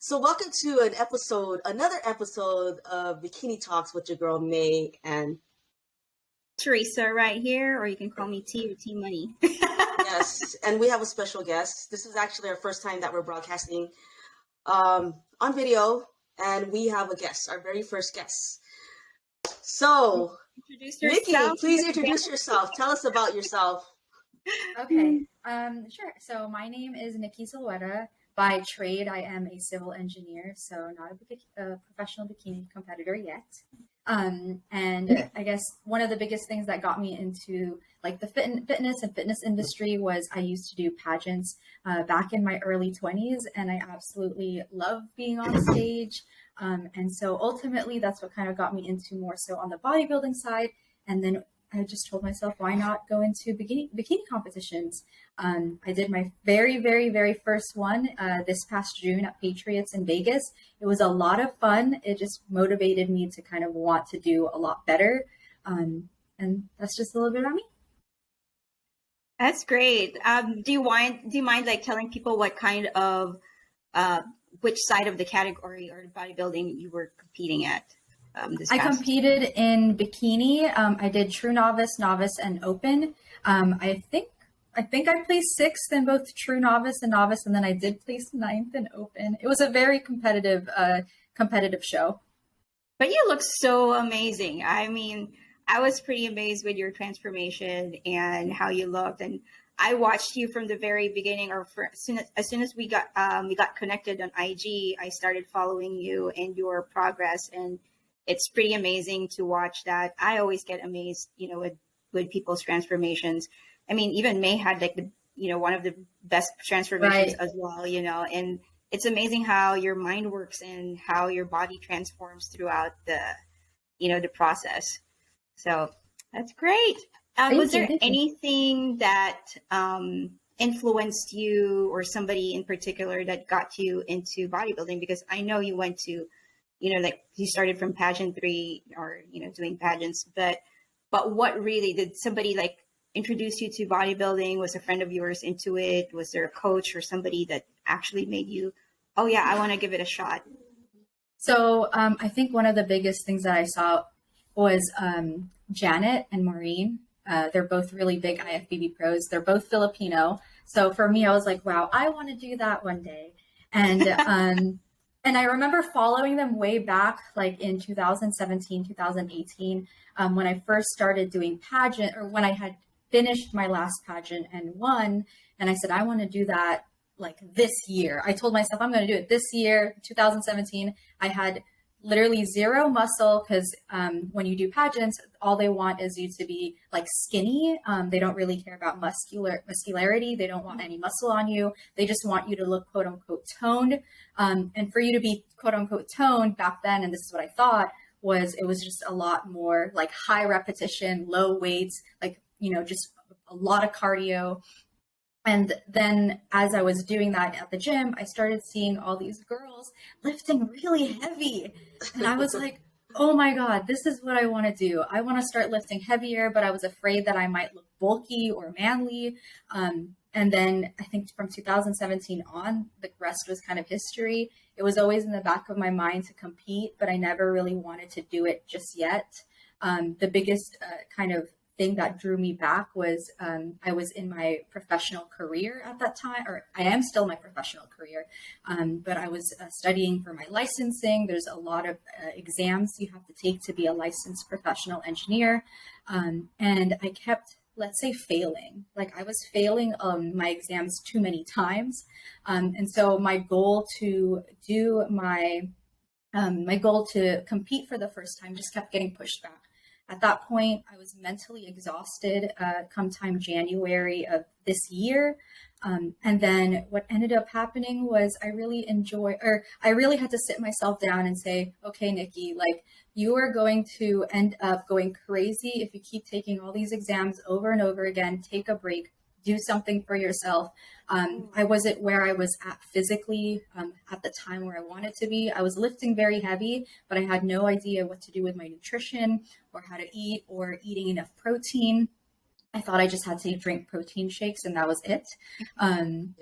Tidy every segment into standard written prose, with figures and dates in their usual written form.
So welcome to another episode of Bikini Talks with your girl May, and Teresa right here, or you can call me T or T Money. yes, and we have a special guest. This is actually our first time that we're broadcasting on video, and we have a guest, our very first guest. So, Introduce Nikki, yourself. please introduce yourself. Tell us about yourself. Okay, sure. So my name is Nikki Silvera. By trade, I am a civil engineer, so not a professional bikini competitor yet. And I guess one of the biggest things that got me into like the fitness and fitness industry was I used to do pageants back in my early 20s, and I absolutely love being on stage. And so ultimately, that's what kind of got me into more so on the bodybuilding side. And then I just told myself, why not go into bikini competitions? I did my very, very, very first one this past June at Patriots in Vegas. It was a lot of fun. It just motivated me to kind of want to do a lot better. And that's just a little bit about me. That's great. Do you mind like telling people what kind of which side of the category or bodybuilding you were competing at? I competed in bikini. I did true novice, novice, and open. I think I placed sixth in both true novice and novice, and then I did place ninth in open. It was a very competitive show. But you look so amazing. I mean, I was pretty amazed with your transformation and how you looked. And I watched you from the very beginning, or as soon as we got connected on IG. I started following you and your progress, and it's pretty amazing to watch that. I always get amazed, with people's transformations. I mean, even May had like one of the best transformations as well, and it's amazing how your mind works and how your body transforms throughout the process. So that's great. Was there anything that influenced you or somebody in particular that got you into bodybuilding? Because I know you went to like you started from pageantry or, doing pageants, but what really did somebody like introduce you to bodybuilding? Was a friend of yours into it? Was there a coach or somebody that actually made you, oh yeah, I want to give it a shot? So I think one of the biggest things that I saw was Janet and Maureen. They're both really big IFBB pros. They're both Filipino. So for me, I was like, wow, I want to do that one day. And and I remember following them way back, like in 2017, 2018, when I first started doing pageant, or when I had finished my last pageant and won. And I said, I want to do that like this year. I told myself I'm going to do it this year, 2017. I had literally zero muscle because when you do pageants, all they want is you to be like skinny. They don't really care about muscularity. They don't want any muscle on you. They just want you to look quote unquote toned. And for you to be quote unquote toned back then, and this is what I thought, it was just a lot more like high repetition, low weights, like, just a lot of cardio. And then as I was doing that at the gym, I started seeing all these girls lifting really heavy. And I was like, oh my God, this is what I want to do. I want to start lifting heavier, but I was afraid that I might look bulky or manly. And then I think from 2017 on, the rest was kind of history. It was always in the back of my mind to compete, but I never really wanted to do it just yet. The biggest kind of thing that drew me back was I was in my professional career at that time, or I am still in my professional career, but I was studying for my licensing. There's a lot of exams you have to take to be a licensed professional engineer. And I kept, let's say, failing. Like I was failing my exams too many times. And so my goal to compete for the first time just kept getting pushed back. At that point, I was mentally exhausted come time January of this year. And then what ended up happening was I really had to sit myself down and say, okay, Nikki, like you are going to end up going crazy if you keep taking all these exams over and over again. Take a break, do something for yourself. I wasn't where I was at physically at the time where I wanted to be. I was lifting very heavy, but I had no idea what to do with my nutrition or how to eat or eating enough protein. I thought I just had to drink protein shakes and that was it. And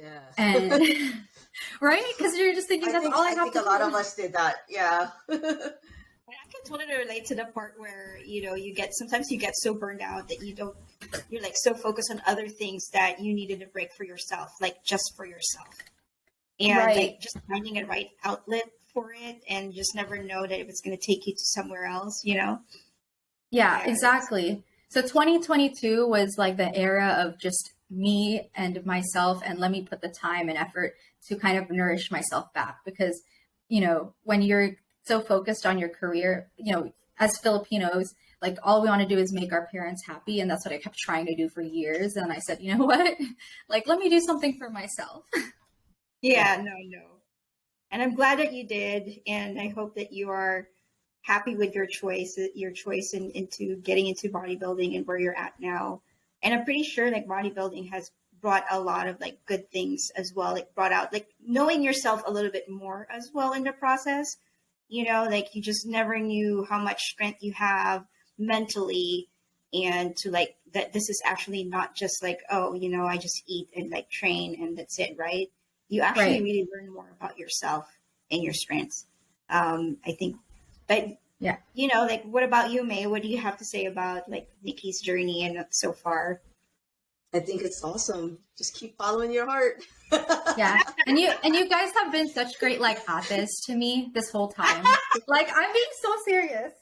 right? Because you're just thinking that's all I have think to a lot do. of us did that. Yeah. I can totally relate to the part where, sometimes you get so burned out that you're like so focused on other things that you needed a break for yourself, like just for yourself. And Right. like just finding a right outlet for it and just never know that if it's going to take you to somewhere else, Yeah, Yeah, exactly. So 2022 was like the era of just me and myself, and let me put the time and effort to kind of nourish myself back. Because, when you're so focused on your career, as Filipinos, like all we want to do is make our parents happy. And that's what I kept trying to do for years. And I said, you know what? Like, let me do something for myself. Yeah, no. And I'm glad that you did. And I hope that you are happy with your choice into getting into bodybuilding and where you're at now. And I'm pretty sure like bodybuilding has brought a lot of like good things as well. Like brought out like knowing yourself a little bit more as well in the process. Like you just never knew how much strength you have mentally, and to like that this is actually not just like, oh, I just eat and like train and that's it, right? You actually Right. really learn more about yourself and your strengths. I think, but Yeah. like what about you, May? What do you have to say about like Nikki's journey and so far? I think it's awesome. Just keep following your heart. Yeah. And you guys have been such great like authors to me this whole time. Like I'm being so serious.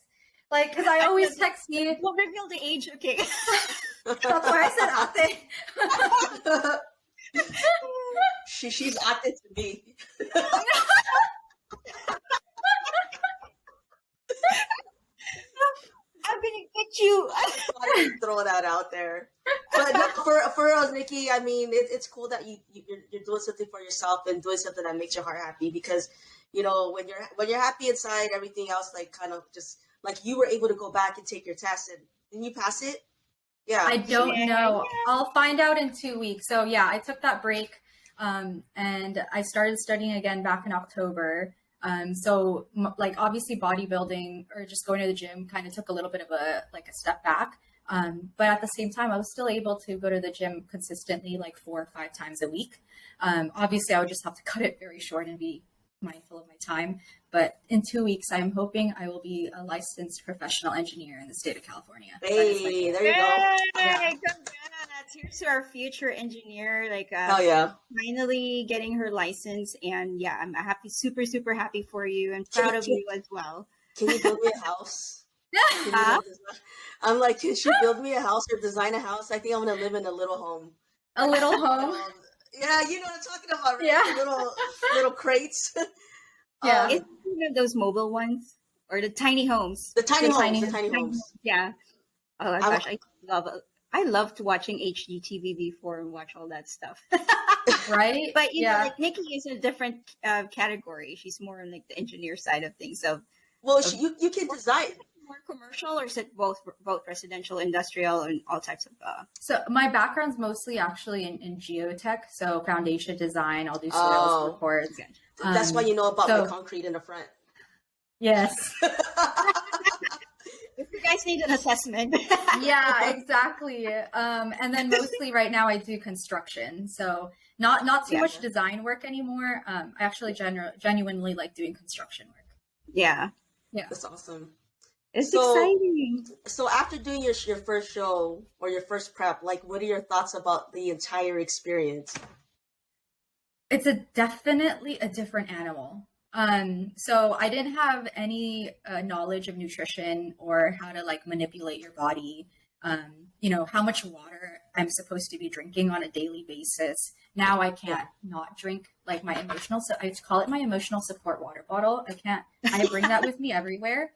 Like, because I always text you. We'll reveal the age, okay? That's why I said ate. She's acted to me. I'm gonna get you. I throw that out there. But no, for us, Nikki, I mean, it's cool that you're doing something for yourself and doing something that makes your heart happy, because when you're happy inside, everything else like kind of just like you were able to go back and take your test, and didn't you pass it? Yeah. I don't know. I'll find out in 2 weeks. So yeah, I took that break, and I started studying again back in October. So like obviously bodybuilding or just going to the gym kind of took a little bit of a step back. But at the same time, I was still able to go to the gym consistently, like 4 or 5 times a week. Obviously, I would just have to cut it very short and be mindful of my time. But in 2 weeks, I'm hoping I will be a licensed professional engineer in the state of California. Hey, there you go. Yeah. Congrats. Here's to our future engineer. Like, Oh yeah. finally getting her license, and yeah, I'm happy, super, super happy for you, and proud of you as well. Can you build me a house? Huh? I'm like, can she build me a house or design a house? I think I'm gonna live in a little home. A little home. Yeah, you know what I'm talking about, right? Yeah. Little crates. Yeah. It's one of those mobile ones or the tiny homes. The tiny homes. tiny- The tiny homes. Yeah. Oh my gosh, I loved watching HGTV before and watch all that stuff. Right. But you know, Yeah. like Nikki is in a different category. She's more on like the engineer side of things. So Well, you can design. more commercial, or is it both residential, industrial, and all types of? So my background's mostly actually in geotech, so foundation design. I'll do soils Oh. reports. That's why you know about so- the concrete in the front. Yes. If you guys need an assessment, Yeah, exactly. And then mostly right now I do construction, so not too much design work anymore. I actually genuinely like doing construction work. yeah, That's awesome. it's So- exciting. So after doing your first show or your first prep, like, what are your thoughts about the entire experience? It's definitely a different animal. So I didn't have any knowledge of nutrition or how to like manipulate your body. How much water I'm supposed to be drinking on a daily basis. Now I can't not drink like my emotional. So I call it my emotional support water bottle. I bring that with me everywhere.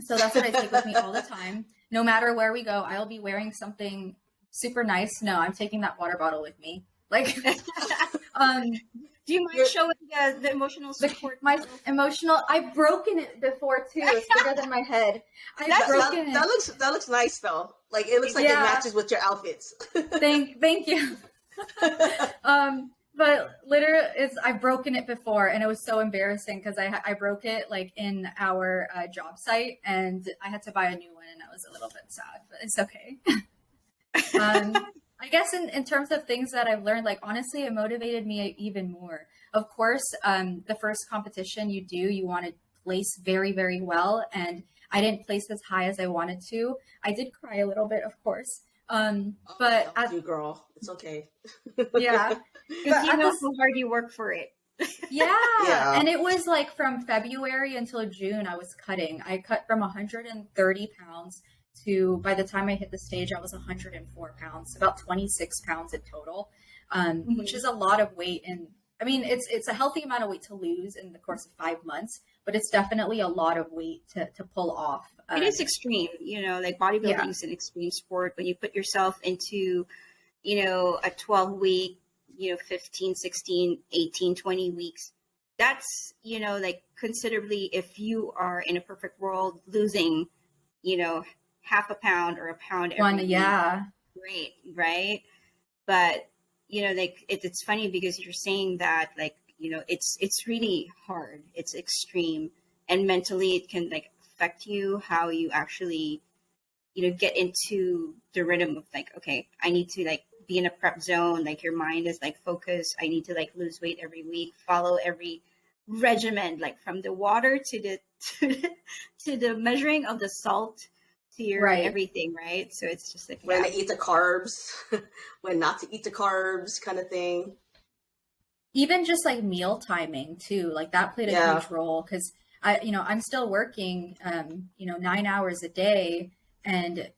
So that's what I take with me all the time. No matter where we go, I'll be wearing something super nice. No, I'm taking that water bottle with me. Like, Do you mind showing the emotional support? my emotional, I've broken it before too. It's bigger than my head. I've broken it. That looks nice though. Like, it looks like it Yeah. matches with your outfits. Thank you. But literally, I've broken it before, and it was so embarrassing because I broke it like in our job site, and I had to buy a new one, and I was a little bit sad, but it's okay. I guess in terms of things that I've learned, like honestly, it motivated me even more. of course, the first competition you want to place very, very well. And I didn't place as high as I wanted to. I did cry a little bit, of course. But Don't you, girl. It's okay. yeah, Because but you at know this, how hard you work for it. yeah. Yeah. And it was like from February until June, I was cutting. I cut from 130 pounds to, by the time I hit the stage, I was 104 pounds, about 26 pounds in total, which is a lot of weight. And I mean, it's a healthy amount of weight to lose in the course of 5 months, but it's definitely a lot of weight to pull off. It is extreme, you know, like bodybuilding is an extreme sport. When you put yourself into, you know, a 12-week, you know, 15, 16, 18, 20 weeks, that's, you know, like considerably, if you are in a perfect world losing, you know, half a pound or a pound every week, great, right? But, you know, like it's funny because you're saying that, like, you know, it's really hard. It's extreme, and mentally it can like affect you, how you actually, you know, get into the rhythm of like, okay, I need to like be in a prep zone. Like your mind is like focused. I need to like lose weight every week, follow every regimen, like from the water to the to the measuring of the salt to your everything, right? So it's just like when to eat the carbs, when not to eat the carbs, kind of thing. Even just like meal timing too, like that played a huge role, because I'm still working 9 hours a day, and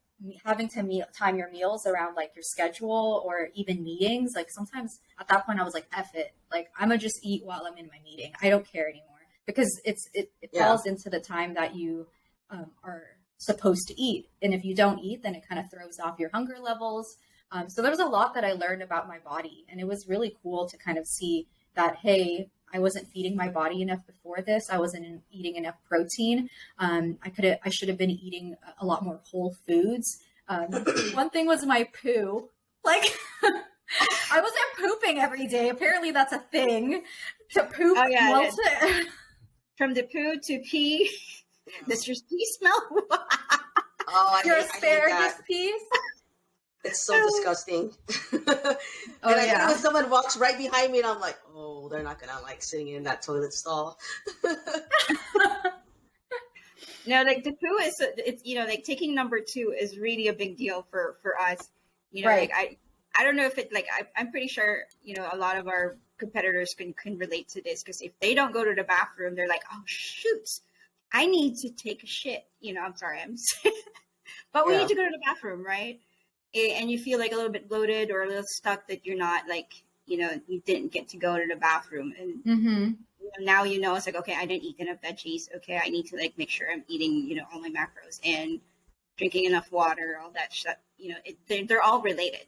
having to time your meals around like your schedule or even meetings. Like sometimes at that point I was like, F it, like I'm gonna just eat while I'm in my meeting. I don't care anymore, because it falls into the time that you are supposed to eat, and if you don't eat, then it kind of throws off your hunger levels. So there was a lot that I learned about my body, and it was really cool to kind of see that, hey, I wasn't feeding my body enough before this. I wasn't eating enough protein. I should have been eating a lot more whole foods. One thing was my poo. Like, I wasn't pooping every day. Apparently that's a thing, to poop. Oh, yeah. From the poo to pee. Does your pee smell? Your asparagus piece. It's so disgusting. And I hate when someone walks right behind me and I'm like, oh, they're not gonna like sitting in that toilet stall. No, like the poo is, it's, you know, like taking number 2 is really a big deal for us. You know, like I don't know if it, like, I'm pretty sure, you know, a lot of our competitors can relate to this, because if they don't go to the bathroom, they're like, oh shoot, I need to take a shit. You know, I'm sorry, but we need to go to the bathroom, right? And you feel like a little bit bloated or a little stuck that you're not, like, you know, you didn't get to go to the bathroom. And you know, now, you know, it's like, okay, I didn't eat enough veggies. Okay, I need to like make sure I'm eating, you know, all my macros and drinking enough water, all that stuff. You know, they're all related.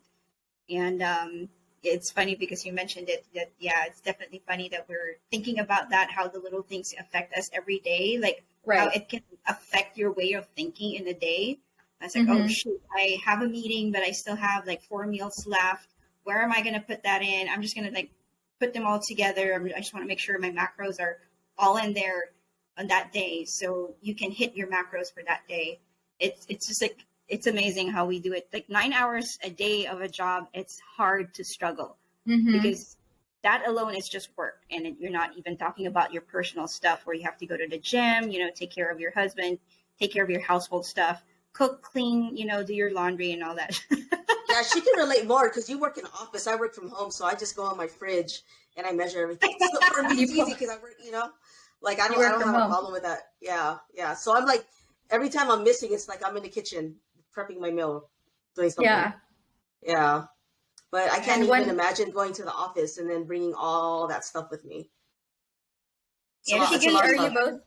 And it's funny because you mentioned it, that, yeah, it's definitely funny that we're thinking about that, how the little things affect us every day, like how it can affect your way of thinking in the day. I was like, oh shoot, I have a meeting, but I still have like 4 meals left. Where am I going to put that in? I'm just going to like put them all together. I just want to make sure my macros are all in there on that day, so you can hit your macros for that day. It's just like, it's amazing how we do it. Like 9 hours a day of a job, it's hard to struggle because that alone is just work. And you're not even talking about your personal stuff, where you have to go to the gym, you know, take care of your husband, take care of your household stuff, cook, clean, you know, do your laundry and all that. Yeah, she can relate more because you work in an office. I work from home, so I just go on my fridge and I measure everything. So for me, it's easy because I work, you know, like I don't have a problem with that. Yeah. So I'm like, every time I'm missing, it's like I'm in the kitchen prepping my meal, doing something. Yeah. But I can't even imagine going to the office and then bringing all that stuff with me. Yeah, she can argue both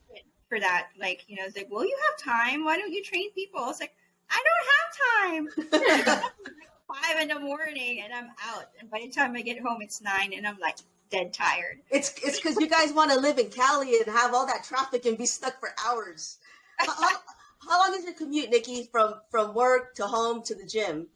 for that. Like, you know, it's like, well, you have time. Why don't you train people? It's like, I don't have time. 5 in the morning and I'm out. And by the time I get home, it's 9 and I'm like dead tired. It's because you guys want to live in Cali and have all that traffic and be stuck for hours. How long is your commute, Nikki, from work to home to the gym?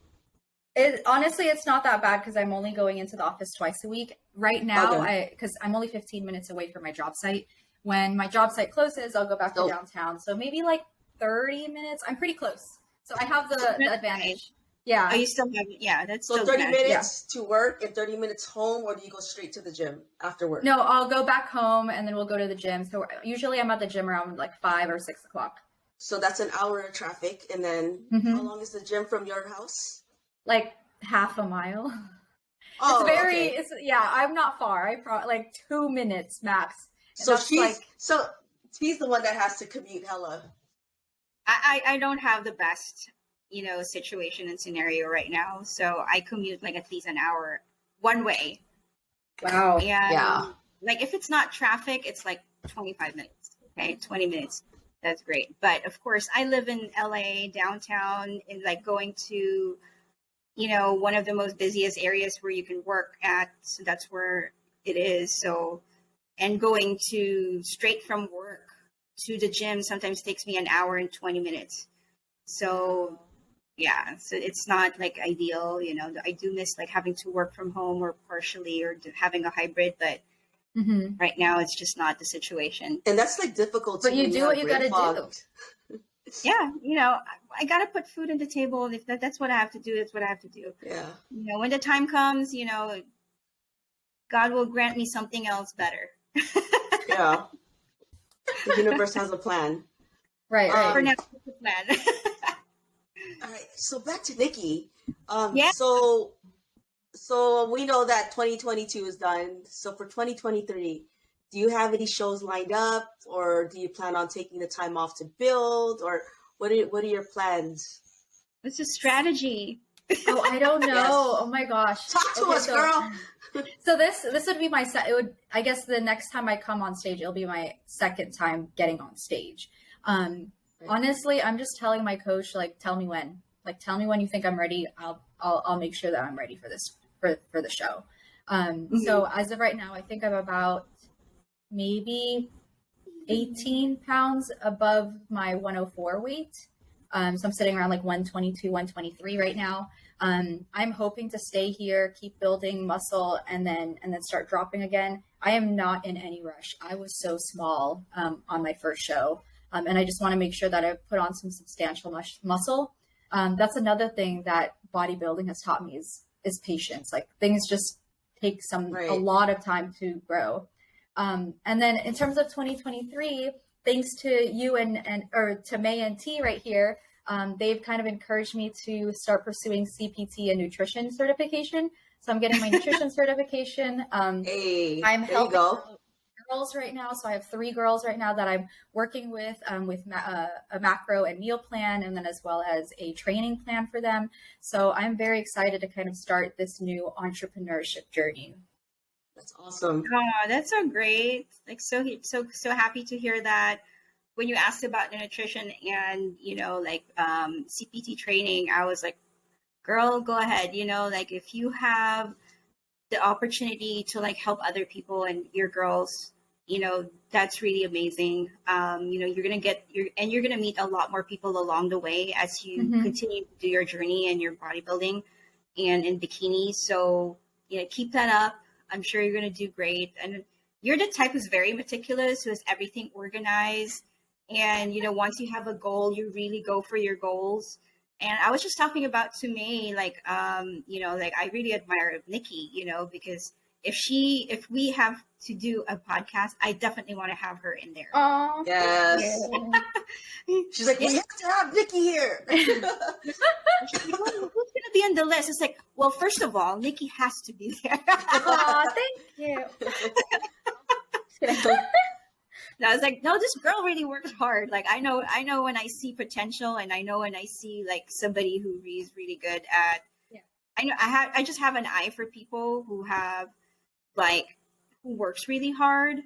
Honestly, it's not that bad because I'm only going into the office twice a week. Right now, because I'm only 15 minutes away from my job site. When my job site closes, I'll go back to downtown. So maybe like 30 minutes. I'm pretty close. So I have the advantage. Yeah. Oh, you still have, yeah, that's So still 30 good. minutes to work and 30 minutes home, or do you go straight to the gym after work? No, I'll go back home and then we'll go to the gym. So usually I'm at the gym around like 5 or 6 o'clock. So that's an hour of traffic. And then how long is the gym from your house? Like half a mile. Oh, It's very, okay. it's, yeah, I'm not far. like 2 minutes max. So That's like, she's the one that has to commute hella. I don't have the best, situation and scenario right now. So I commute like at least an hour one way. wow. And Yeah. like if it's not traffic, it's like 25 minutes. Okay, 20 minutes. That's great. But of course, I live in LA downtown, and like going to, one of the most busiest areas where you can work at. So that's where it is. So, and going to straight from work to the gym sometimes takes me an hour and 20 minutes. So yeah, so it's not like ideal, I do miss like having to work from home or partially or having a hybrid, but right now it's just not the situation. And that's like difficult But too you when do have what you brain gotta fog. Yeah, I got to put food on the table, and if that's what I have to do, that's what I have to do. Yeah. When the time comes, God will grant me something else better. Yeah. The universe has a plan. Right, right. For now, it's the plan. All right. So back to Nikki. Yeah. So we know that 2022 is done. So for 2023, do you have any shows lined up, or do you plan on taking the time off to build, or what are your plans? It's a strategy. Oh, I don't know. Yes. Oh my gosh. Talk to us, girl. So this would be I guess the next time I come on stage, it'll be my second time getting on stage. Honestly, I'm just telling my coach, like, tell me when you think I'm ready. I'll make sure that I'm ready for this, for the show. So as of right now, I think I'm about maybe 18 pounds above my 104 weight. So I'm sitting around like 122, 123 right now. I'm hoping to stay here, keep building muscle, and then start dropping again. I am not in any rush. I was so small on my first show, and I just want to make sure that I put on some substantial muscle. That's another thing that bodybuilding has taught me is patience. Like things just take a lot of time to grow. And then in terms of 2023, thanks to you or to May and T right here, they've kind of encouraged me to start pursuing CPT and nutrition certification. So I'm getting my nutrition certification. Hey, I'm there you helping go. girls right now. So I have 3 girls right now that I'm working with a macro and meal plan, and then as well as a training plan for them. So I'm very excited to kind of start this new entrepreneurship journey. That's awesome. Oh, that's so great. Like so happy to hear that. When you asked about the nutrition and, CPT training, I was like, girl, go ahead. Like if you have the opportunity to like help other people and your girls, that's really amazing. You're going to meet a lot more people along the way as you continue to do your journey and your bodybuilding and in bikini. So, keep that up. I'm sure you're going to do great. And you're the type who's very meticulous, who has everything organized. And, once you have a goal, you really go for your goals. And I was just talking about to May, like, I really admire Nikki, because if we have to do a podcast, I definitely want to have her in there. Oh, yes. She's like, we have to have Nikki here. She's like, who's going to be on the list? It's like, well, first of all, Nikki has to be there. oh, thank you. And I was like, no, this girl really works hard. Like, I know when I see potential, and I know when I see like somebody who is really good at, I just have an eye for people who have who works really hard.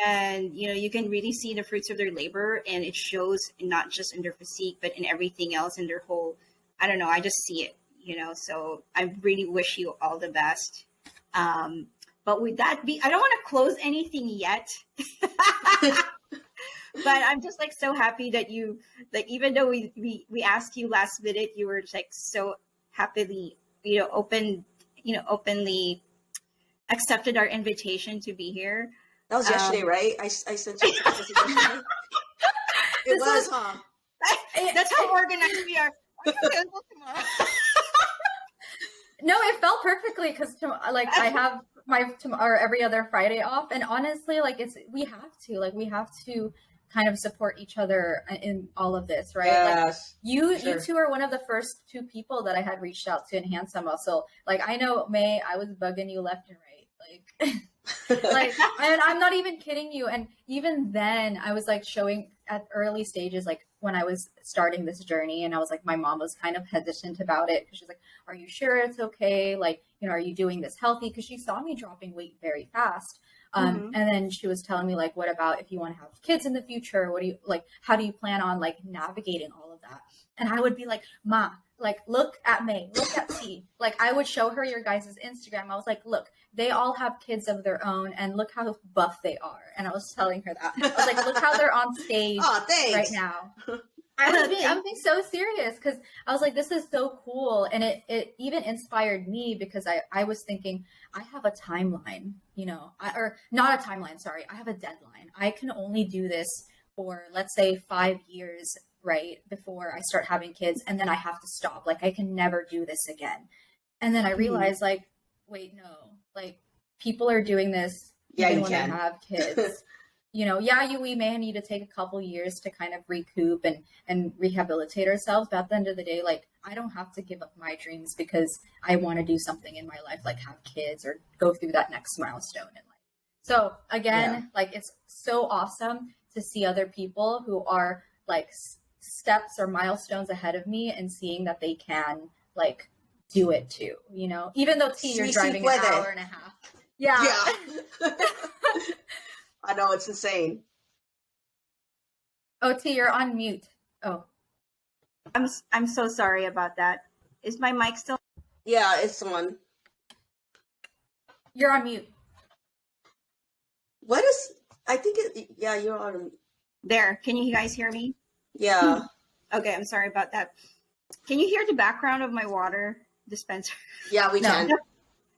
And, you can really see the fruits of their labor, and it shows not just in their physique, but in everything else, in their whole, I don't know, I just see it, so I really wish you all the best. But with that I don't want to close anything yet, but I'm just like so happy that you, like, even though we asked you last minute, you were like so happily, openly accepted our invitation to be here. That was yesterday, right? I sent you a message yesterday. It was, huh? That's how organized we are. Available tomorrow? No, it felt perfectly because like I have my or every other Friday off, and honestly, like we have to kind of support each other in all of this, right? Yes, like you sure. two are one of the first two people that I had reached out to enhance some muscle. Like I know, May, I was bugging you left and right, like and I'm not even kidding you. And even then, I was like showing at early stages, like when I was starting this journey, and I was like, my mom was kind of hesitant about it because she's like, "Are you sure it's okay? Like, are you doing this healthy?" Because she saw me dropping weight very fast. And then she was telling me like, what about if you want to have kids in the future? What do you like? How do you plan on like navigating all of that? And I would be like, Ma, like, look at May, look at T. Like, I would show her your guys' Instagram. I was like, look, they all have kids of their own, and look how buff they are. And I was telling her that. I was like, look how they're on stage right now. I'm being so serious because I was like, this is so cool. And it even inspired me because I was thinking, I have a timeline, or not a timeline, sorry. I have a deadline. I can only do this for, let's say, 5 years, right, before I start having kids. And then I have to stop. Like, I can never do this again. And then I realized, like, wait, no, like, people are doing this even when they have kids. We may need to take a couple years to kind of recoup and rehabilitate ourselves. But at the end of the day, like, I don't have to give up my dreams because I want to do something in my life, like have kids or go through that next milestone in life. So again, like, it's so awesome to see other people who are like steps or milestones ahead of me and seeing that they can like do it too, even though you're driving an hour and a half. Yeah. I know, it's insane. Oh, T, you're on mute. Oh, I'm so sorry about that. Is my mic still? Yeah, it's on. You're on mute. What is? I think it. Yeah, you're on. There. Can you guys hear me? Yeah. Okay, I'm sorry about that. Can you hear the background of my water dispenser? Yeah, we can.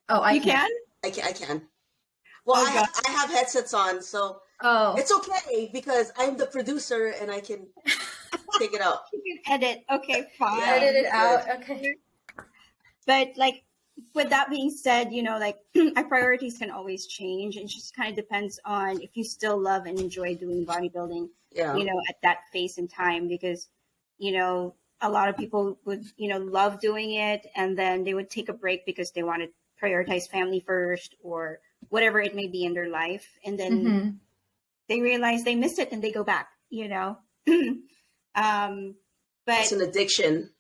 Oh, you can? I can. Well, I have headsets on, so it's okay because I'm the producer and I can take it out. You can edit. Okay, fine. Yeah, edit it out. Okay. But like, with that being said, like our priorities can always change. It just kind of depends on if you still love and enjoy doing bodybuilding, at that phase in time, because, a lot of people would, love doing it and then they would take a break because they want to prioritize family first or whatever it may be in their life. And then they realize they missed it and they go back, but it's an addiction.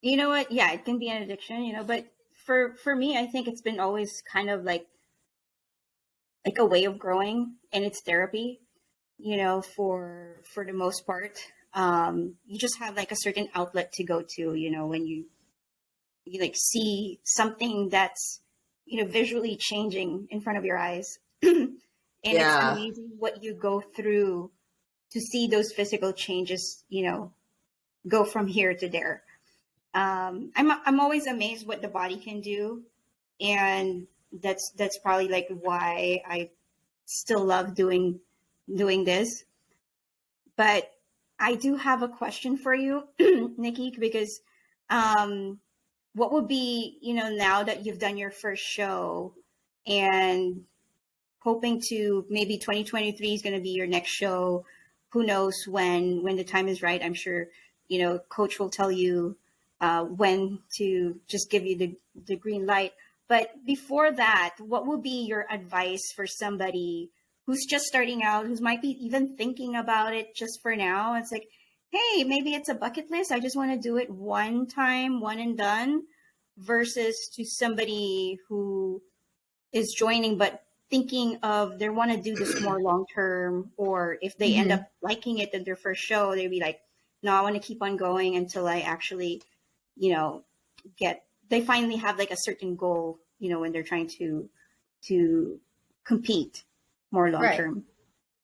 You know what? Yeah, it can be an addiction, but for me, I think it's been always kind of like a way of growing, and it's therapy, for the most part. You just have like a certain outlet to go to, when you like see something that's, visually changing in front of your eyes. And it's amazing what you go through to see those physical changes, go from here to there. I'm always amazed what the body can do, and that's probably like why I still love doing this. But I do have a question for you, Nikki, because what would be, now that you've done your first show and hoping to maybe 2023 is going to be your next show. Who knows when the time is right? I'm sure, coach will tell you when to just give you the green light. But before that, what would be your advice for somebody who's just starting out, who's might be even thinking about it just for now? It's like, hey, maybe it's a bucket list. I just want to do it one time, one and done, versus to somebody who is joining but thinking of they want to do this more long term, or if they end up liking it in their first show, they'd be like, no, I want to keep on going until I actually, they finally have like a certain goal, when they're trying to compete more long term. Right.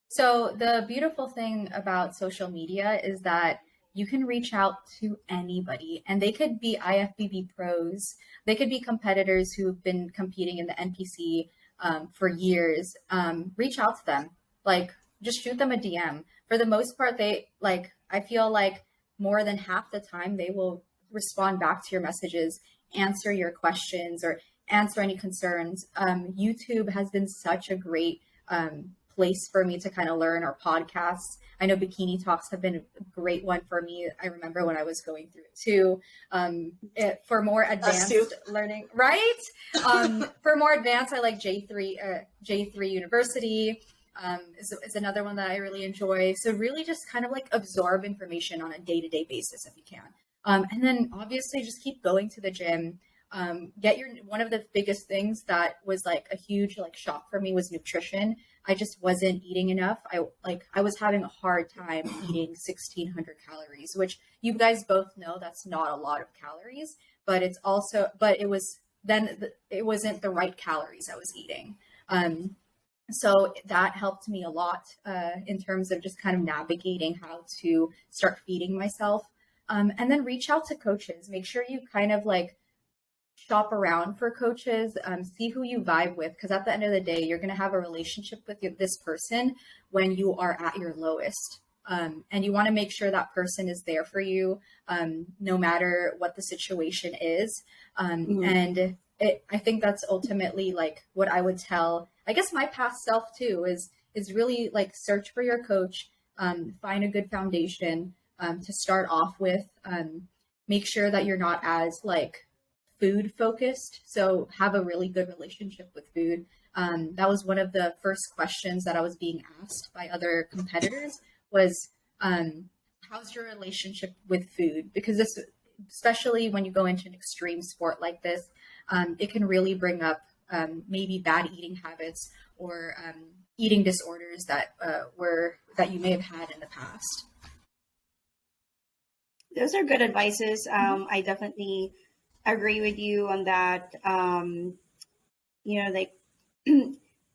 So the beautiful thing about social media is that you can reach out to anybody, and they could be IFBB pros. They could be competitors who've been competing in the NPC for years. Reach out to them, like just shoot them a DM. For the most part, I feel like more than half the time they will respond back to your messages, answer your questions, or answer any concerns. YouTube has been such a great place for me to kind of learn, or podcasts. I know Bikini Talks have been a great one for me. I remember when I was going through it too. For more advanced learning, right? For more advanced, I like J3 University. Is another one that I really enjoy. So really just kind of like absorb information on a day-to-day basis if you can. And then obviously just keep going to the gym. One of the biggest things that was like a huge like shock for me was nutrition. I just wasn't eating enough. I was having a hard time eating 1,600 calories, which you guys both know that's not a lot of calories, but it wasn't the right calories I was eating. So that helped me a lot in terms of just kind of navigating how to start feeding myself. And then reach out to coaches. Make sure you kind of like shop around for coaches, see who you vibe with, because at the end of the day, you're going to have a relationship with this person when you are at your lowest. And you want to make sure that person is there for you, no matter what the situation is. And I think that's ultimately like what I would tell, I guess, my past self too, is really like search for your coach, find a good foundation to start off with. Make sure that you're not as like food focused. So have a really good relationship with food. That was one of the first questions that I was being asked by other competitors was, how's your relationship with food? Because this, especially when you go into an extreme sport like this, it can really bring up maybe bad eating habits or eating disorders that you may have had in the past. Those are good advices. I definitely agree with you on that. Like,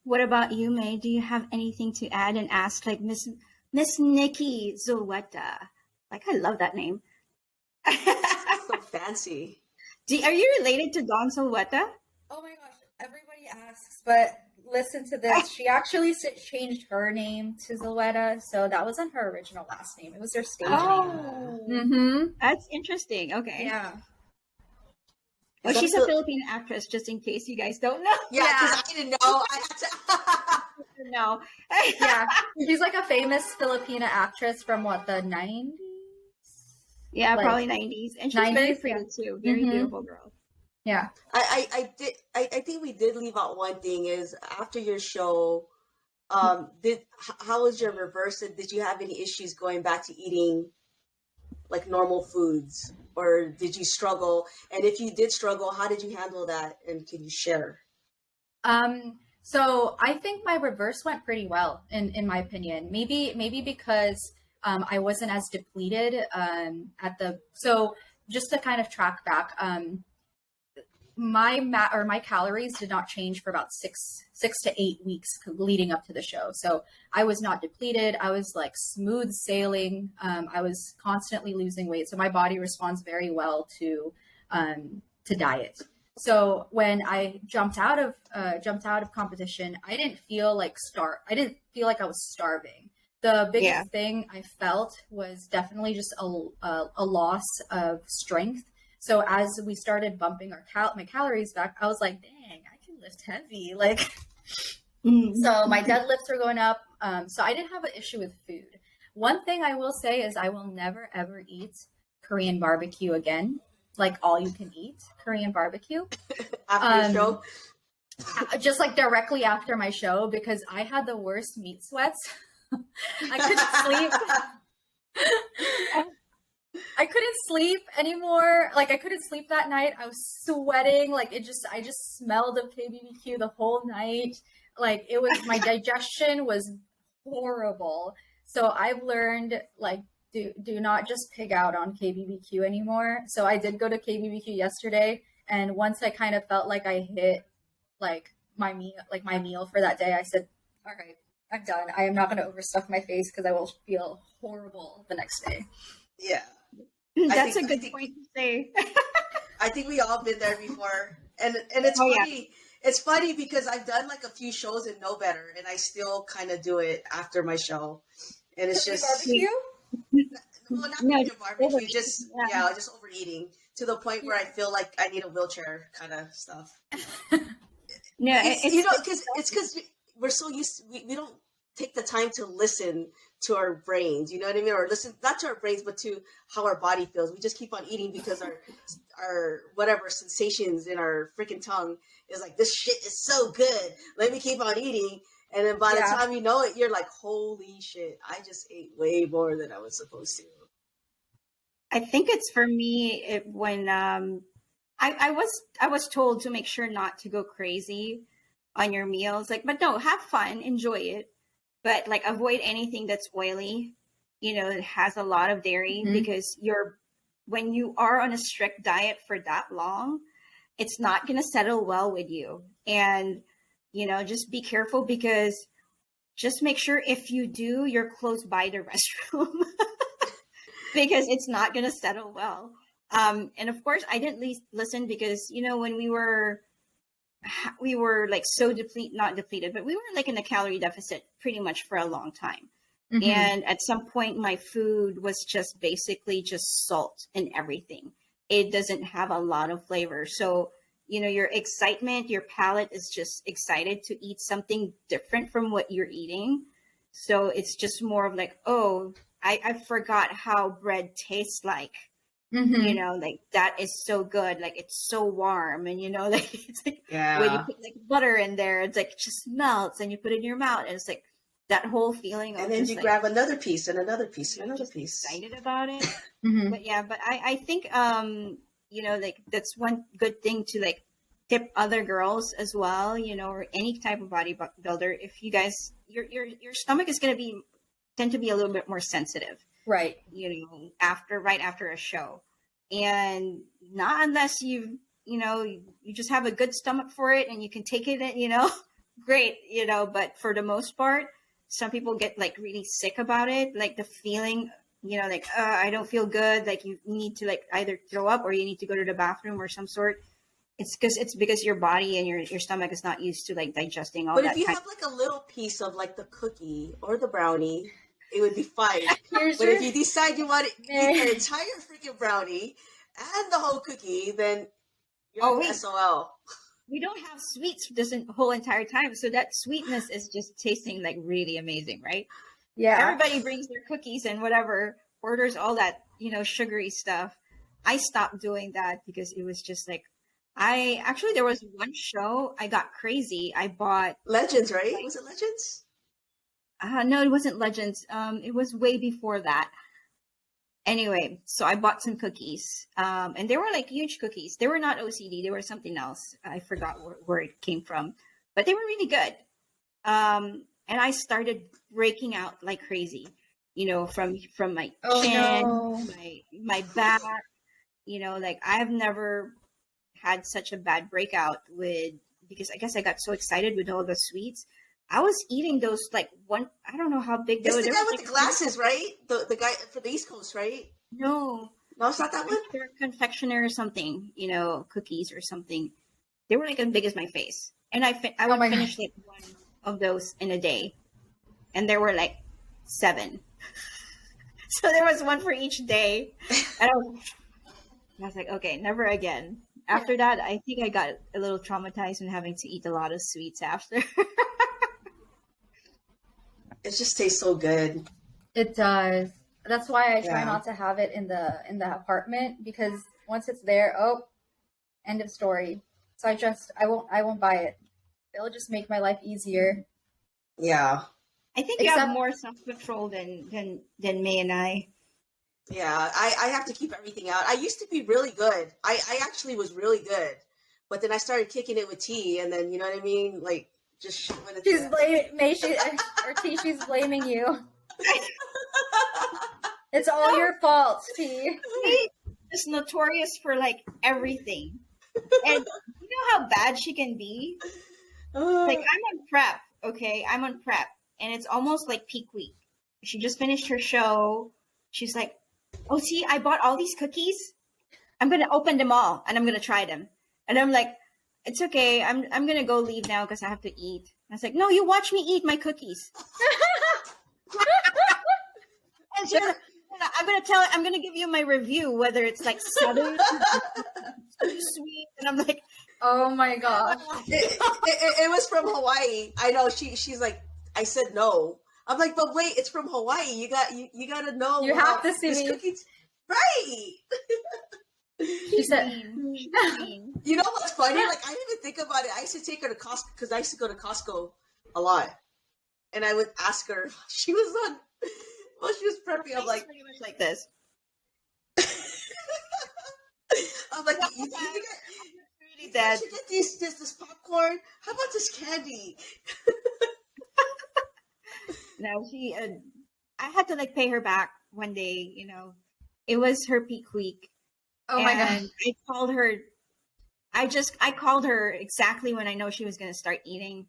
what about you, May? Do you have anything to add and ask, like Miss Nikki Zolweta? Like, I love that name. So fancy. Are you related to Dawn Zolweta? Oh my gosh, everybody asks, but listen to this. She actually changed her name to Zolweta, so that wasn't her original last name. It was her stage name. That's interesting. Okay. Yeah. Well, she's a Filipino actress, just in case you guys don't know. Yeah, because I didn't know. I had to... No. Yeah, she's like a famous Filipina actress from what, the 90s? Yeah, like, probably 90s. And she's 90s, very pretty too. Very beautiful girl. Yeah. I think we did leave out one thing is after your show, how was your reverse? Did you have any issues going back to eating like normal foods, or did you struggle? And if you did struggle, how did you handle that? And can you share? So I think my reverse went pretty well in my opinion. Maybe because I wasn't as depleted so just to kind of track back, my calories did not change for about 6 to 8 weeks leading up to the show. So I was not depleted. I was like smooth sailing. I was constantly losing weight. So my body responds very well to diet. So when I jumped out of competition, I didn't feel like I was starving. The biggest thing I felt was definitely just a loss of strength. So as we started bumping my calories back, I was like, dang, I can lift heavy. Like, so my deadlifts were going up. So I didn't have an issue with food. One thing I will say is I will never, ever eat Korean barbecue again. Like all you can eat Korean barbecue. After your show? Just like directly after my show, because I had the worst meat sweats. I couldn't sleep. I couldn't sleep anymore. Like I couldn't sleep that night. I was sweating. Like I just smelled of KBBQ the whole night. Like it was, my digestion was horrible. So I've learned like, do not just pig out on KBBQ anymore. So I did go to KBBQ yesterday. And once I kind of felt like I hit like my meal for that day, I said, all right, I'm done. I am not going to overstuff my face because I will feel horrible the next day. Yeah. That's a good point to say. I think we all been there before. And it's funny. Yeah. It's funny because I've done like a few shows and know better, and I still kind of do it after my show. And it's just barbecue? well, not No, really just a barbecue, overeating. just Yeah. yeah, just overeating to the point where I feel like I need a wheelchair kind of stuff. No, It's it's because we're so used to, we don't take the time to listen to our brains, you know what I mean, or listen not to our brains but to how our body feels. We just keep on eating because our whatever sensations in our freaking tongue is like, this shit is so good, let me keep on eating, and then by the Yeah. time you know it, you're like, holy shit, I just ate way more than I was supposed to. I think it's for me when I was told to make sure not to go crazy on your meals, like, but no, have fun, enjoy it, but like avoid anything that's oily, that has a lot of dairy, Mhm. because when you are on a strict diet for that long, it's not going to settle well with you. And just be careful, because just make sure if you do, you're close by the restroom. Because it's not going to settle well. And of course, I didn't listen, because when we were like so not depleted, but we were like in a calorie deficit pretty much for a long time. Mhm. And at some point, my food was just basically just salt and everything. It doesn't have a lot of flavor. So, your excitement, your palate is just excited to eat something different from what you're eating. So it's just more of like, oh, I forgot how bread tastes like. Mhm. Like that is so good. Like it's so warm, and like it's like when you Yeah. put like butter in there, it's like it just melts, and you put it in your mouth, and it's like that whole feeling And of then just you like grab another piece and another piece and you're another just piece. excited about it. Mhm. But yeah, but I think like that's one good thing to like tip other girls as well, or any type of bodybuilder. If you guys, your stomach is going to tend to be a little bit more sensitive, Right. right after a show, and not unless you just have a good stomach for it and you can take it, great, but for the most part, some people get like really sick about it, like the feeling, like, I don't feel good, like you need to like either throw up or you need to go to the bathroom or some sort. It's because your body and your stomach is not used to like digesting all But if that you kind have like a little piece of like the cookie or the brownie, it would be fine. Here's But your if you decide you want to eat the man. entire freaking brownie and the whole cookie, then you're oh like wait, SOL. we don't have sweets this whole entire time, so that sweetness is just tasting like really amazing, right? Yeah. Everybody brings their cookies and whatever, orders all that, sugary stuff. I stopped doing that because it was just like, there was one show I got crazy. I bought, Legends, right? Was it Legends? no, it wasn't Legends. It was way before that. Anyway, so I bought some cookies, and they were like huge cookies. They were not OCD. They were something else. I forgot where it came from, but they were really good. And I started breaking out like crazy, from my Oh chin, no. my back, like I've never had such a bad breakout because I guess I got so excited with all the sweets. I was eating those like one, I don't know how big they It's were. the They guy were with like, the glasses, right? The guy for the East Coast, right? no, No, it's not that one. they're confectioner or something, cookies or something. They were like as big as my face. And I Oh would my god. finish like one of those in a day. And there were like 7. So there was one for each day. And I was like, okay, never again. After that, I think I got a little traumatized and having to eat a lot of sweets after. It just tastes so good. It does. That's why I try Yeah. not to have it in the apartment, because once it's there, oh, end of story. So I won't buy it. It'll just make my life easier. Yeah. I think you have Except more self control than me and I. Yeah. I have to keep everything out. I used to be really good. I actually was really good. But then I started kicking it with tea, and then, you know what I mean? Like, just shit went into she's it. blaming May, or T, she's blaming you. It's all your fault, T. She is notorious for like everything. And you know how bad she can be? Like I'm on prep, okay? I'm on prep. And it's almost like peak week. She just finished her show. She's like, oh, see, I bought all these cookies. I'm gonna open them all and I'm gonna try them. And I'm like, it's okay. I'm gonna go leave now because I have to eat. I was like, no, you watch me eat my cookies. And she was like, I'm gonna give you my review whether it's like southern, sweet, and I'm like, Oh my gosh. It was from Hawaii. I know she's like, I said no. I'm like, but wait, it's from Hawaii. You gotta know. You have to see this me. cookie's right. She said, mean. You know what's funny? Like I didn't even think about it. I used to take her to Costco because I used to go to Costco a lot, and I would ask her. She was on. Well, she was prepping. I'm like, pretty much like this. I'm like, you Really that. should get this popcorn. How about this candy? Now I had to like pay her back one day. It was her peak week. oh my gosh. And I called her. I called her exactly when I know she was going to start eating,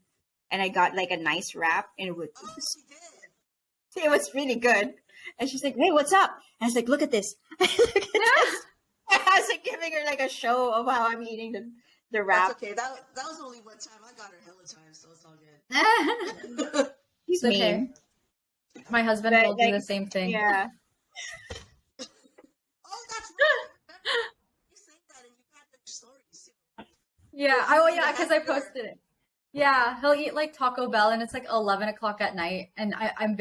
and I got like a nice wrap, and Oh, she did. it was really good. And she's like, "Hey, what's up?" And I was like, "Look at this." Look at this. I was like giving her like a show of how I'm eating the wrap. That's okay. That was only one time. I got her hella times, so it's all good. He's It's okay. mean. My husband But, will do like, the same thing. Yeah. Oh, that's right. You say that, and you had the stories too. Yeah. Oh, yeah, because I posted it. Yeah, he'll eat like Taco Bell, and it's like 11 o'clock at night, and I'm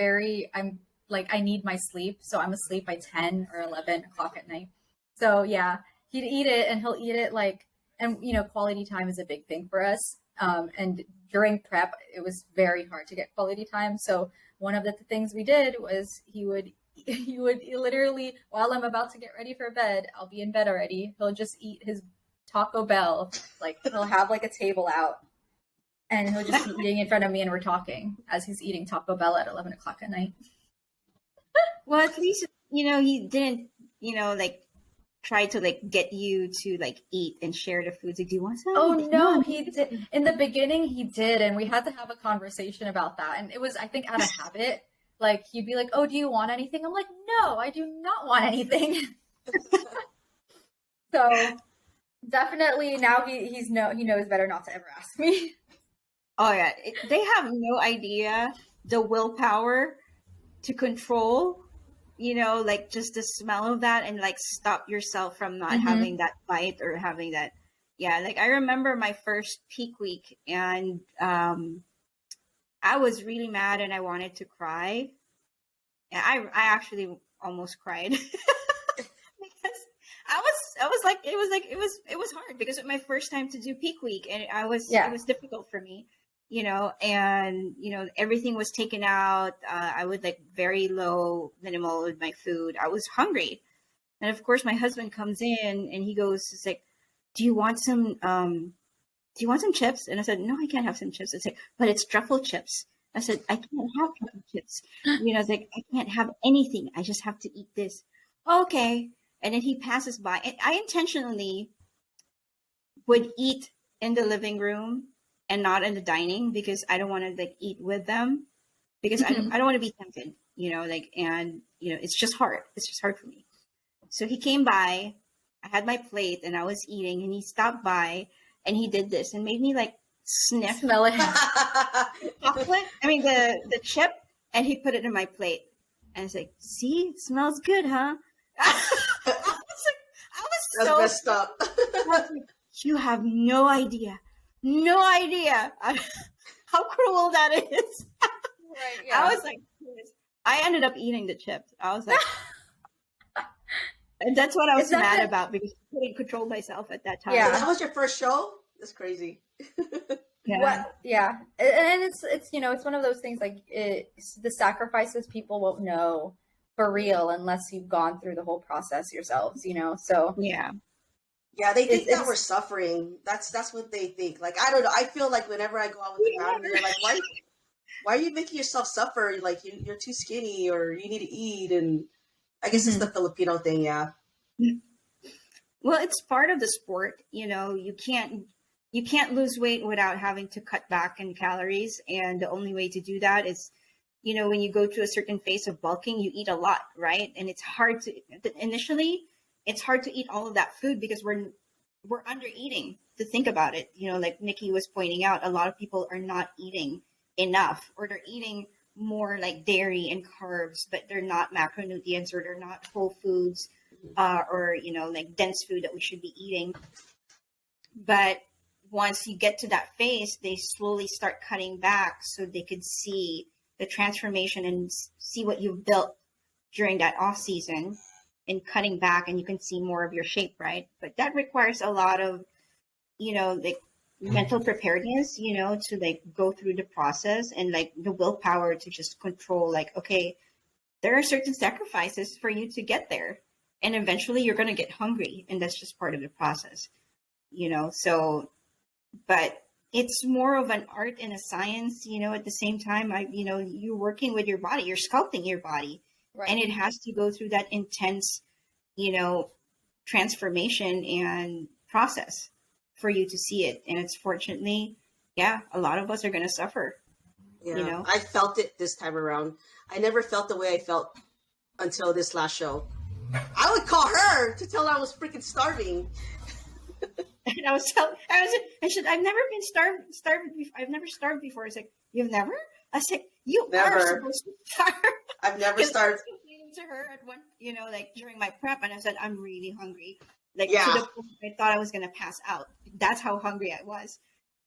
like I need my sleep, so I'm asleep by 10 or 11 o'clock at night. So yeah, he'd eat it, and he'll eat it like, and quality time is a big thing for us. And during prep, it was very hard to get quality time. So one of the things we did was he would literally, while I'm about to get ready for bed, I'll be in bed already. He'll just eat his Taco Bell, like he'll have like a table out, and he'll just be eating in front of me, and we're talking as he's eating Taco Bell at 11 o'clock at night. Well, at least he didn't like try to like get you to like eat and share the foods. Like, do you want some? Oh no, he did. In the beginning, he did, and we had to have a conversation about that. And it was, I think, out of habit. Like he'd be like, "Oh, do you want anything?" I'm like, "No, I do not want anything." So definitely now he knows better not to ever ask me. Oh yeah, they have no idea the willpower to control. Like just the smell of that, and like stop yourself from not having that bite or having that. Yeah, like I remember my first peak week, and I was really mad, and I wanted to cry. And I actually almost cried because I was like it was hard because it was my first time to do peak week, and it was difficult for me. And everything was taken out. I would like very low minimal with my food. I was hungry, and of course my husband comes in and he goes, "It's like, do you want some chips?" And I said, "No, I can't have some chips." It's like, "But it's truffle chips." I said, "I can't have truffle chips." It's like, "I can't have anything. I just have to eat this." Okay. And then he passes by, and I intentionally would eat in the living room and not in the dining because I don't want to like eat with them because I don't want to be tempted, and it's just hard. It's just hard for me. So he came by, I had my plate and I was eating, and he stopped by and he did this and made me like sniff Smell it. chocolate. I mean the chip, and he put it in my plate. And it's like, "See, it smells good, huh?" I was That's so messed up. You have no idea how cruel that is. Right, yeah. I was like, I ended up eating the chips. I was like, and that's what I was mad about because I couldn't control myself at that time. Yeah. That was your first show? That's crazy. Yeah. Yeah, and it's it's one of those things like the sacrifices people won't know for real unless you've gone through the whole process yourselves. So Yeah. Yeah, they think that it's- we're suffering. That's what they think. Like I don't know. I feel like whenever I go out with the family, they're like, why are you making yourself suffer? Like you're too skinny, or you need to eat. And I guess it's the Filipino thing. Yeah. Well, it's part of the sport. You can't lose weight without having to cut back in calories, and the only way to do that is, when you go to a certain phase of bulking, you eat a lot, right? And it's hard to initially. It's hard to eat all of that food because we're under eating. To think about it, like Nikki was pointing out, a lot of people are not eating enough, or they're eating more like dairy and carbs, but they're not macronutrients or they're not whole foods, or, you know, like dense food that we should be eating. But once you get to that phase, they slowly start cutting back so they could see the transformation and see what you've built during that off season and cutting back, and you can see more of your shape, right? But that requires a lot of, you know, like mental preparedness, you know, to like go through the process, and like the willpower to just control, like, okay, there are certain sacrifices for you to get there. And eventually you're going to get hungry, and that's just part of the process, you know? So, but it's more of an art and a science, you know, at the same time. You know, you're working with your body, you're sculpting your body, Right. and it has to go through that intense, you know, transformation and process for you to see it. And it's fortunately, yeah, a lot of us are going to suffer. Yeah, You know? I felt it this time around. I never felt the way I felt until this last show. I would call her to tell her I was freaking starving. And I've never been starved before. I've never starved before. It's like, you've never? I was like, you Never. are supposed to starve. I've never 'Cause I starved. was complaining to her at one, you know, like during my prep, and I said, I'm really hungry. Like Yeah. to the point I thought I was going to pass out. That's how hungry I was.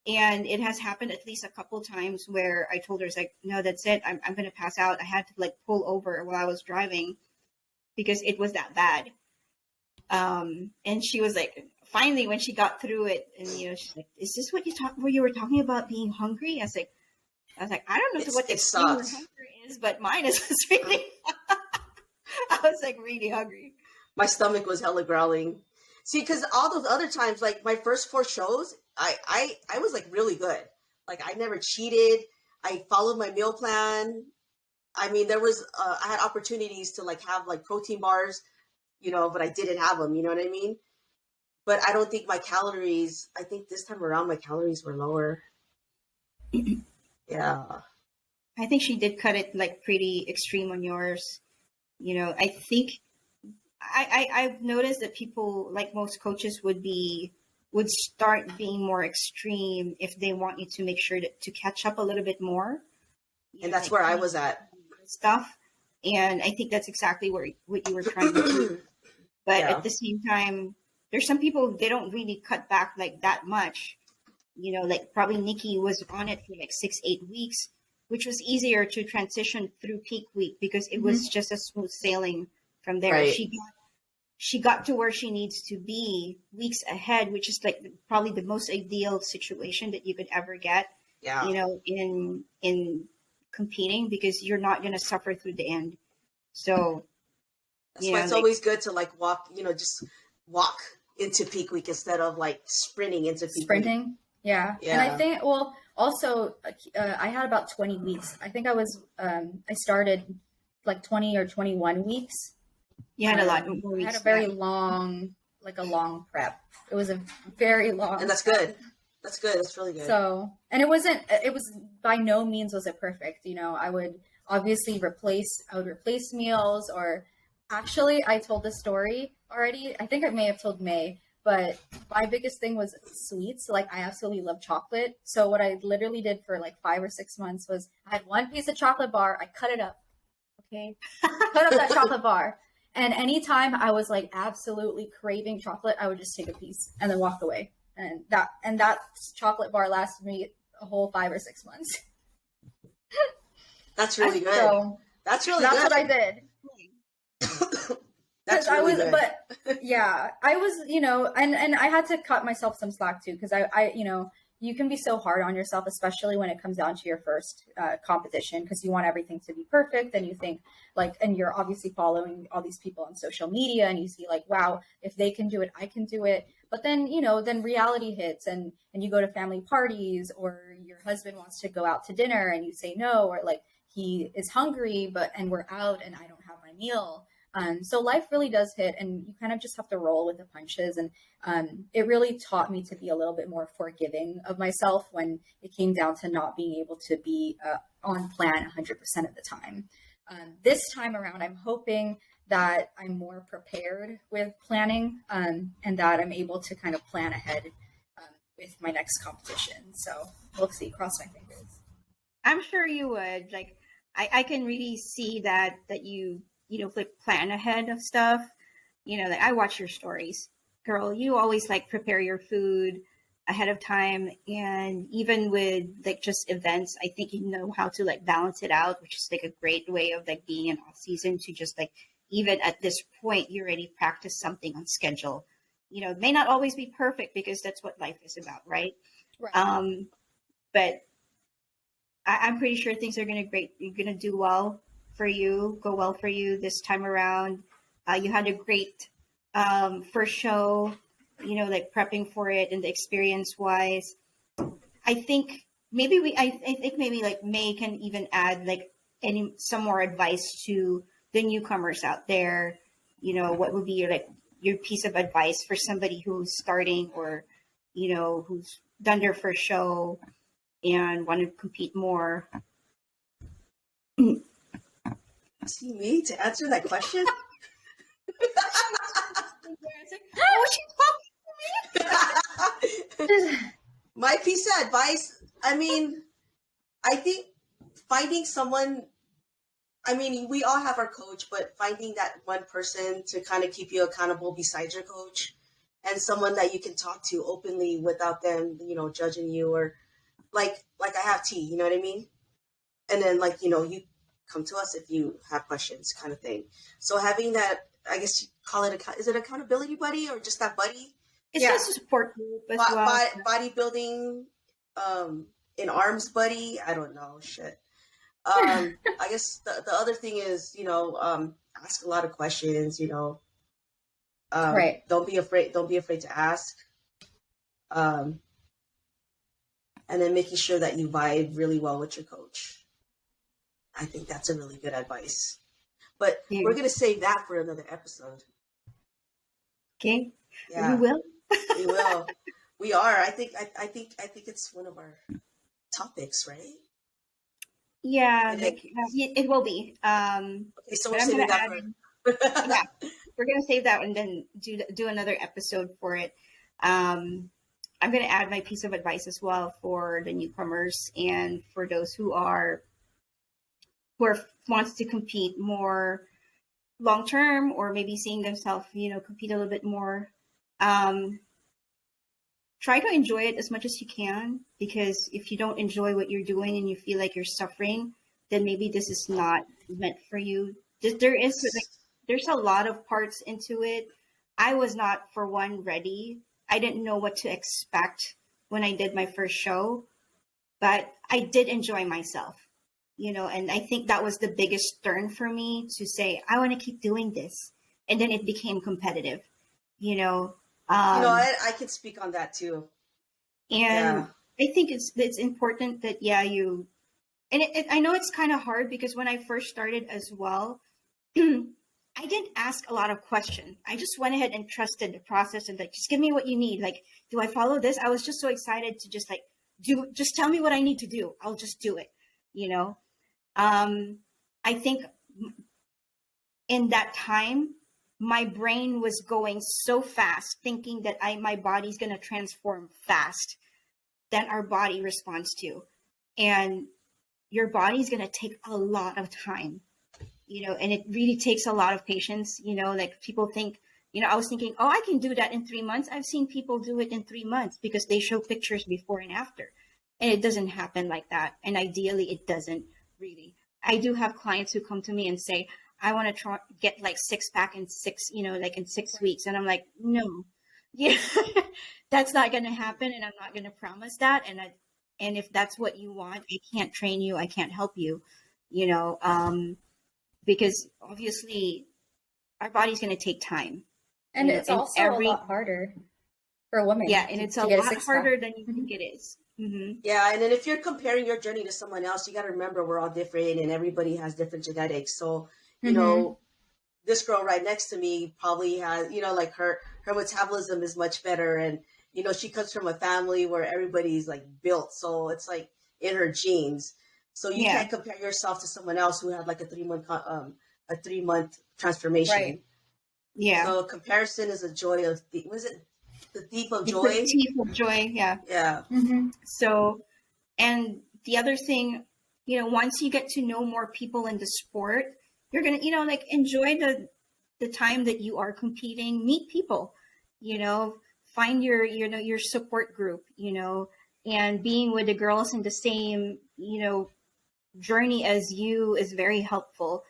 And it has happened at least a couple times where I told her, it's like, no, that's it. I'm going to pass out. I had to like pull over while I was driving because it was that bad. And she was like, finally, when she got through it, and you know, she's like, "Is this what you were talking about being hungry?" I was like, I don't know what the extreme sucked. hunger is, but mine is really. I was like really hungry. My stomach was hella growling. See, because all those other times, like my first 4 shows, I was like really good. Like I never cheated. I followed my meal plan. I mean, there was I had opportunities to like have like protein bars, you know, but I didn't have them. You know what I mean? But I don't think my calories. I think this time around my calories were lower. Yeah. I think she did cut it like pretty extreme on yours. You know, I think I've noticed that people, like most coaches, would start being more extreme if they want you to make sure to catch up a little bit more. You And know, that's like where I was at. stuff. And I think that's exactly what you were trying to do. But Yeah. at the same time, there's some people, they don't really cut back like that much. You know, like probably Nikki was on it for like 6-8 weeks, which was easier to transition through peak week because it was just a smooth sailing from there. Right. She got to where she needs to be weeks ahead, which is like probably the most ideal situation that you could ever get. Yeah. You know, in competing, because you're not going to suffer through the end. So That's why it's always good to like walk, you know, just walk into peak week instead of like sprinting into peak week. Sprinting. Yeah. Yeah. And I think, well, also, I had about 20 weeks. I think I started like 20 or 21 weeks. you had a lot more I weeks. had a very long prep. It was a very long. And that's good. That's good. That's really good. So, and it was by no means was it perfect. You know, I would obviously replace meals, or actually I told this story already. I think I may have told May, but my biggest thing was sweets. Like I absolutely love chocolate. So what I literally did for like 5 or 6 months was I had one piece of chocolate bar. I cut it up. Okay. Cut up that chocolate bar. And anytime I was like absolutely craving chocolate, I would just take a piece and then walk away. And that chocolate bar lasted me a whole 5 or 6 months. That's really good. So that's really that's good. what I did. That's really good. But yeah, I was, you know, and I had to cut myself some slack too, because I, you know, you can be so hard on yourself, especially when it comes down to your first competition, because you want everything to be perfect, and you think like, and you're obviously following all these people on social media, and you see like, wow, if they can do it, I can do it. But then, you know, then reality hits, and you go to family parties, or your husband wants to go out to dinner and you say no, or like he is hungry, and we're out and I don't have my meal. So life really does hit, and you kind of just have to roll with the punches. And it really taught me to be a little bit more forgiving of myself when it came down to not being able to be on plan 100% of the time. This time around, I'm hoping that I'm more prepared with planning, and that I'm able to kind of plan ahead with my next competition. So we'll see. Cross my fingers. I'm sure you would. Like, I can really see that you like plan ahead of stuff. Like I watch your stories, girl. You always like prepare your food ahead of time, and even with like just events, I think you know how to like balance it out, which is like a great way of like being in off season to just like even at this point you already practice something on schedule. It may not always be perfect because that's what life is about, right? Right. But I'm pretty sure things are gonna great. You're gonna do well for you, go well for you this time around. You had a great first show, like prepping for it and the experience wise. I think maybe I think maybe like May can even add like some more advice to the newcomers out there. What would be your piece of advice for somebody who's starting or, who's done their first show and want to compete more? See me to answer that question? Oh, she's talking to me. My piece of advice, I mean, I think finding someone, I mean, we all have our coach, but finding that one person to kind of keep you accountable besides your coach and someone that you can talk to openly without them, judging you or like I have T, you know what I mean? And then you come to us if you have questions kind of thing. So having that, I guess you call it, is it accountability buddy or just that buddy? It's just a support group as well. Bodybuilding, in arms buddy. I don't know, shit. I guess the other thing is, ask a lot of questions, Right. Don't be afraid to ask. And then making sure that you vibe really well with your coach. I think that's a really good advice. But we're going to save that for another episode. Okay. Yeah. We will. We will. We are. I think it's one of our topics, right? Yeah, it will be. Okay, so we're saving that for. Yeah, we're gonna save that and then do another episode for it. I'm gonna add my piece of advice as well for the newcomers and for those who wants to compete more long term or maybe seeing themselves, compete a little bit more. Try to enjoy it as much as you can, because if you don't enjoy what you're doing and you feel like you're suffering, then maybe this is not meant for you. There's a lot of parts into it. I was not, for one, ready. I didn't know what to expect when I did my first show, but I did enjoy myself, and I think that was the biggest turn for me to say, I want to keep doing this. And then it became competitive, I can speak on that too. And I think it's important that, I know it's kind of hard because when I first started as well, I didn't ask a lot of questions. I just went ahead and trusted the process and like, just give me what you need. Like, do I follow this? I was just so excited to just like just tell me what I need to do. I'll just do it. I think in that time, my brain was going so fast, thinking that my body's going to transform fast than our body responds to. And your body's going to take a lot of time, and it really takes a lot of patience. Like people think, I was thinking, oh, I can do that in 3 months. I've seen people do it in 3 months because they show pictures before and after. And it doesn't happen like that. And ideally, it doesn't really. I do have clients who come to me and say, I want to try get like 6-pack in 6 weeks. And I'm like, no, that's not going to happen. And I'm not going to promise that. And if that's what you want, I can't train you. I can't help you, because obviously our body's going to take time. And it's also a lot harder for women. Yeah. And it's a lot harder than you think it is. Mm-hmm. Yeah. And then if you're comparing your journey to someone else, you got to remember we're all different and everybody has different genetics. So, this girl right next to me probably has, like her metabolism is much better. And, she comes from a family where everybody's like built. So it's like in her genes. So you can't compare yourself to someone else who had like a 3-month transformation. Right. Yeah. So comparison is a joy of was it the thief of joy? The thief of joy. Yeah. Yeah. Mm-hmm. So, and the other thing once you get to know more people in the sport, you're going to, like enjoy the time that you are competing, meet people, find your support group, and being with the girls in the same, journey as you is very helpful,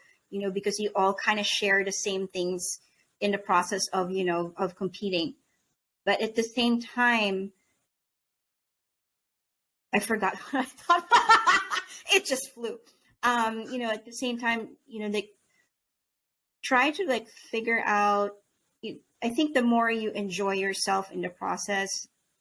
because you all kind of share the same things in the process of, of competing. But at the same time, I forgot what I thought. It just flew. At the same time, like try to like figure out, I think the more you enjoy yourself in the process,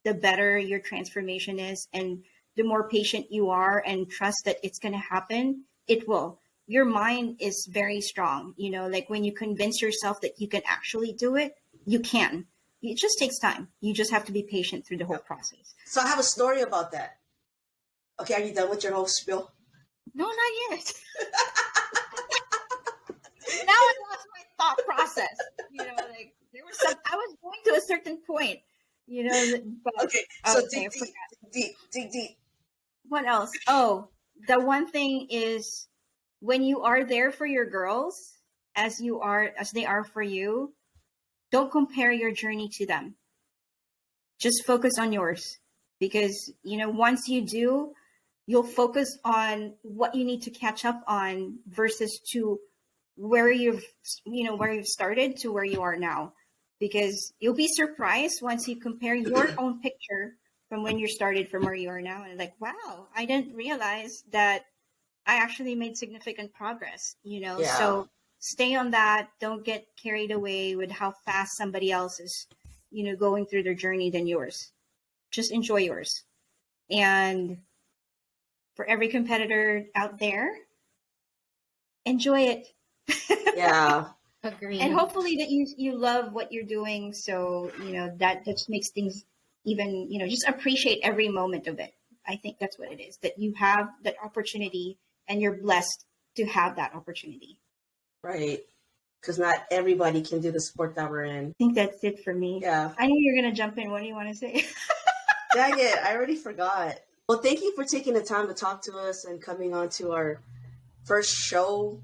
the better your transformation is. And the more patient you are and trust that it's going to happen, it will. Your mind is very strong. Like when you convince yourself that you can actually do it, you can. It just takes time. You just have to be patient through the whole process. So I have a story about that. Okay, are you done with your whole spiel? No, not yet. Now I lost my thought process. Like there was I was going to a certain point, but okay, so dig deep. What else? Oh, the one thing is when you are there for your girls as they are for you, don't compare your journey to them. Just focus on yours, because once you do, you'll focus on what you need to catch up on versus to where you've started to where you are now, because you'll be surprised once you compare your own picture from when you started from where you are now, and like, wow, I didn't realize that I actually made significant progress. Yeah. So stay on that. Don't get carried away with how fast somebody else is going through their journey than yours. Just enjoy yours. And for every competitor out there, enjoy it. Yeah. Agreed. And hopefully that you love what you're doing. So, that just makes things even, just appreciate every moment of it. I think that's what it is, that you have that opportunity and you're blessed to have that opportunity. Right. Because not everybody can do the sport that we're in. I think that's it for me. Yeah. I know you're going to jump in. What do you want to say? Dang it, I already forgot. Well, thank you for taking the time to talk to us and coming on to our first show.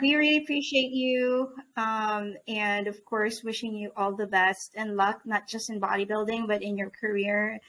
We really appreciate you. And of course, wishing you all the best and luck, not just in bodybuilding, but in your career